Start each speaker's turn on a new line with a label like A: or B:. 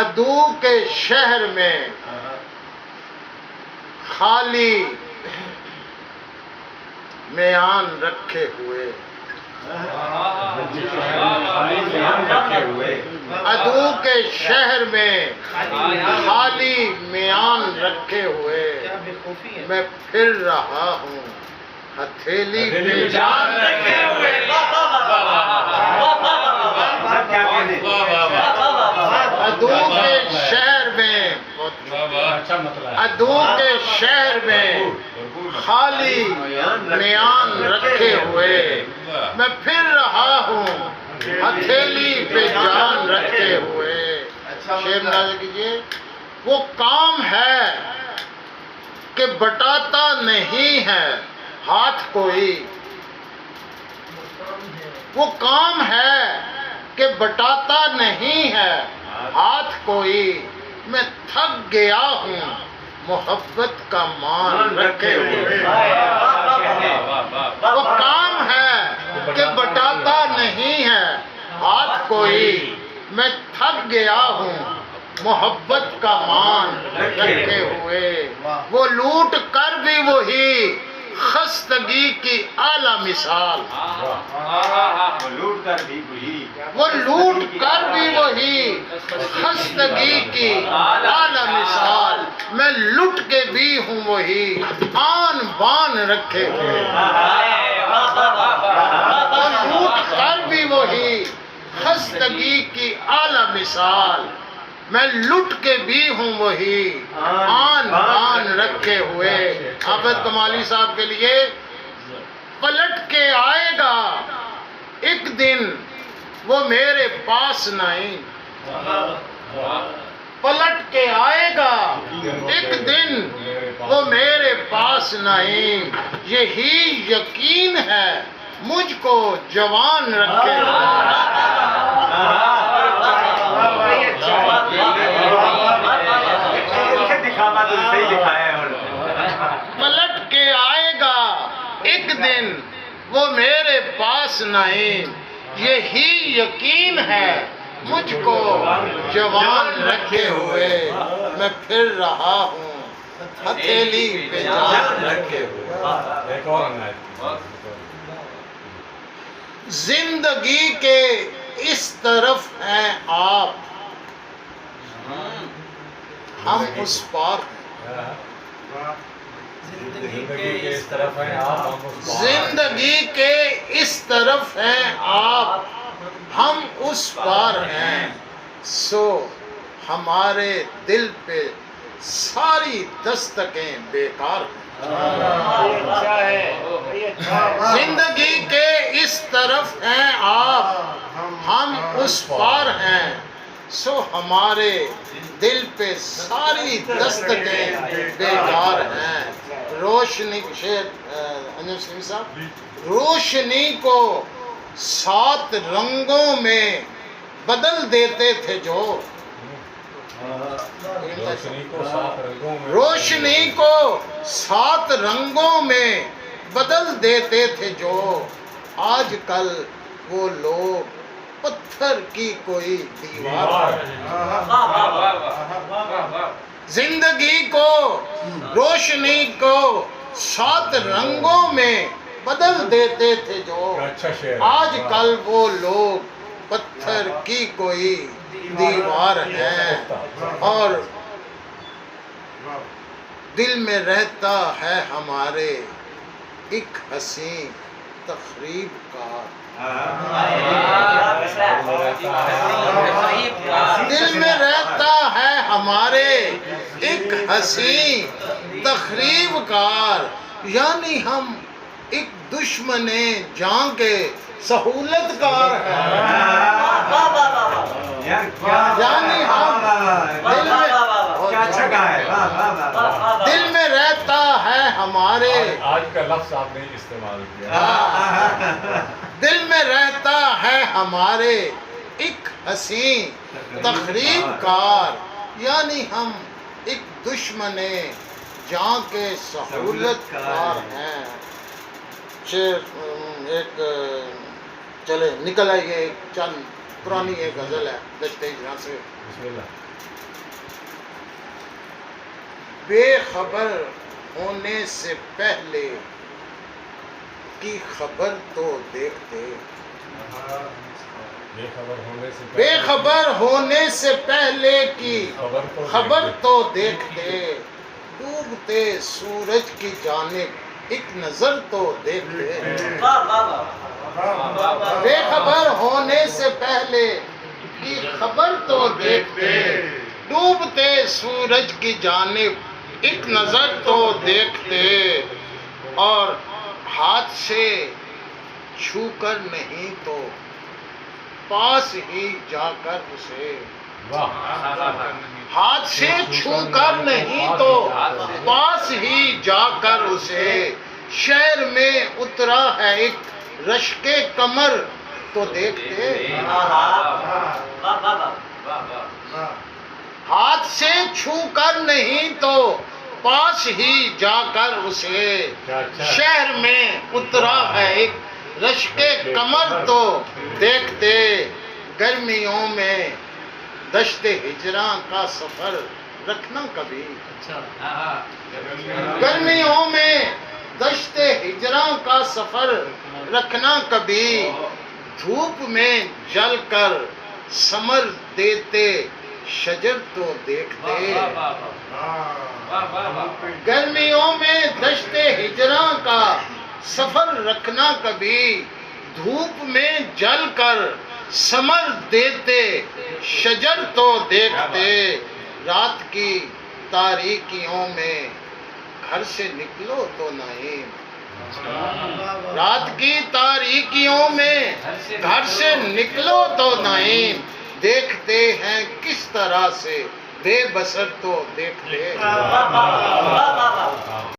A: عدو کے شہر میں خالی میان رکھے ہوئے، عدو کے شہر میں خالی میان رکھے ہوئے، میں پھر رہا ہوں ہتھیلی پہ جان رکھے ہوئے۔ عدو کے شہر میں، عدو کے شہر میں خالی میان رکھے ہوئے، میں پھر رہا ہوں ہتھیلی پہ جان رکھے ہوئے۔ شعر نازل کیجئے۔ وہ کام ہے کہ بٹاتا نہیں ہے ہاتھ کوئی، وہ کام ہے کہ بٹاتا نہیں ہے ہاتھ کوئی، میں تھک گیا ہوں محبت کا مان رکھے ہوئے۔ وہ کام ہے کہ بٹاتا نہیں ہے ہاتھ کوئی، میں تھک گیا ہوں محبت کا مان رکھے ہوئے۔ وہ لوٹ کر بھی وہی خستگی کی اعلیٰ مثال، وہ لوٹ کر بھی وہی خستگی کی اعلیٰ مثال، میں لٹ کے بھی ہوں وہی آن بان رکھے ہوئے۔ وہ لوٹ کر بھی وہی خستگی کی اعلیٰ مثال، میں لٹ کے بھی ہوں وہی آن بان رکھے ہوئے۔ عابد کمالی صاحب کے لیے، پلٹ کے آئے گا ایک دن وہ میرے پاس نہیں، پلٹ کے آئے گا ایک دن وہ میرے پاس نہیں، یہی یقین ہے مجھ کو جوان رکھے ہوئے۔ پلٹ کے آئے گا ایک دن وہ میرے پاس نہیں، یہی یقین ہے مجھ کو جوان رکھے ہوئے، میں پھر رہا ہوں ہتھیلی پہ جان رکھے ہوئے۔ زندگی کے اس طرف ہیں آپ، ہم اس پار ہیں۔ زندگی کے اس طرف ہیں آپ، ہم اس پار ہیں، سو ہمارے دل پہ ساری دستکیں بیکار ہیں۔ زندگی کے اس طرف ہیں آپ، ہم اس پار ہیں، سو ہمارے دل پہ ساری دستکیں بیکار ہیں۔ روشنی، شعر انجم سمیع صاحب، روشنی کو 7 رنگوں میں بدل دیتے تھے جو، روشنی کو 7 رنگوں میں بدل دیتے تھے جو، آج کل وہ لوگ پتھر کی کوئی دیوار ہے۔ زندگی کو، روشنی کو 7 رنگوں میں بدل دیتے تھے جو، آج کل وہ لوگ پتھر کی کوئی دیوار ہے، اور دل میں رہتا ہے ہمارے ایک حسین تخریب کار۔ دل میں رہتا ہے ہمارے ایک حسین تخریب کار، یعنی ہم ایک دشمن جان کے سہولت کار ہیں، یعنی ہم دل میں رہتا ہے ہمارے،
B: آج کا لفظ آپ نے استعمال کیا،
A: دل میں رہتا ہے ہمارے ایک حسین تخریب کار، یعنی ہم ایک دشمن جان کے سہولت کار ہیں۔ ایک چلے نکل آئیے چند پرانی ایک غزل ہے دشت ہجراں سے.
B: بسم اللہ.
A: بے خبر ہونے سے پہلے کی خبر تو دیکھتے,
B: بے خبر ہونے سے
A: بے خبر ہونے سے پہلے کی خبر تو دیکھتے, ڈوبتے سورج کی جانب ایک نظر تو دیکھتے. بے خبر ہونے سے پہلے کی خبر تو دیکھتے, ڈوبتے سورج کی جانب ایک نظر تو دیکھتے, اور ہاتھ سے چھو کر نہیں تو پاس ہی جا کر اسے, ہاتھ سے چھو کر نہیں تو پاس ہی جا کر اسے, شہر میں اترا ہے ایک رشک کمر تو دیکھتے. ہاتھ سے چھو کر نہیں تو پاس ہی جا کر اسے, شہر میں اترا ہے ایک رشک کمر تو دیکھتے. گرمیوں میں دشت ہجراں کا سفر رکھنا کبھی, گرمیوں میں دشت ہجراں کا سفر رکھنا کبھی, دھوپ میں جل کر ثمر دیتے شجر تو دیکھتے. گرمیوں میں دشت ہجراں کا سفر رکھنا کبھی, دھوپ میں جل کر ثمر دیتے شجر تو دیکھتے. رات کی تاریکیوں میں گھر سے نکلو تو نعیم, رات کی تاریکیوں میں گھر سے نکلو تو نعیم, دیکھتے ہیں کس طرح سے بے بسر تو دیکھتے.